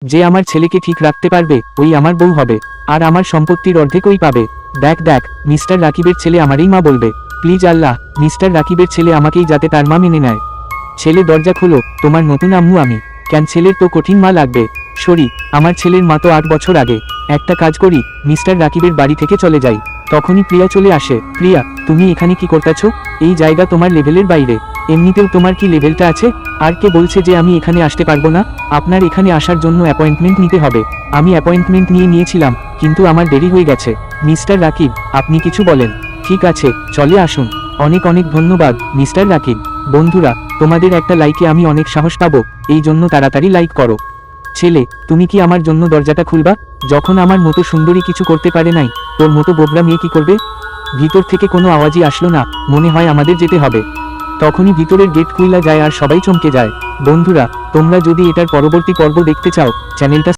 যে আমার ছেলেকে ঠিক রাখতে পারবে ওই আমার বউ হবে, আর আমার সম্পত্তির অর্ধেক ওই পাবে। দেখ দেখ, মিস্টার রাকিবের ছেলে আমারই মা বলবে। প্লিজ আল্লাহ, মিস্টার রাকিবের ছেলে আমাকেই যাতে তার মা মেনে নেয়। ছেলে দরজা খুলো, তোমার নতুন আম্মু আমি। কেন, ছেলের তো কঠিন মা লাগবে। সরি, আমার ছেলের মা তো 8 বছর আগে। একটা কাজ করি, মিস্টার রাকিবের বাড়ি থেকে চলে যাই। তখনই প্রিয়া চলে আসে। প্রিয়া, তুমি এখানে কি করতেছো? এই জায়গা তোমার লেভেলের বাইরে। এমনিতেও তোমার কি লেভেলটা আছে? আর কে বলছে যে আমি এখানে আসতে পারবো না? আপনার এখানে আসার জন্য অ্যাপয়েন্টমেন্ট নিতে হবে। আমি অ্যাপয়েন্টমেন্ট নিয়েছিলাম, কিন্তু আমার দেরি হয়ে গেছে। মিস্টার রাকিব, আপনি কিছু বলেন? ঠিক আছে, চলে আসুন। অনেক অনেক ধন্যবাদ মিস্টার রাকিব। বন্ধুরা, তোমাদের একটা লাইকে আমি অনেক সাহস পাবো, এই জন্য তাড়াতাড়ি লাইক করো। ছেলে, তুমি কি আমার জন্য দরজাটা খুলবা? যখন আমার মতো সুন্দরী কিছু করতে পারে নাই, তোর মতো বোবরা মেয়ে কি করবে? ভিতর থেকে কোনো আওয়াজই আসলো না, মনে হয় আমাদের যেতে হবে। তখনই ভিতরের গেট খুইলা যায় আর সবাই চমকে যায়। বন্ধুরা, তোমরা যদি এটার পরবর্তী পর্ব দেখতে চাও, চ্যানেলটা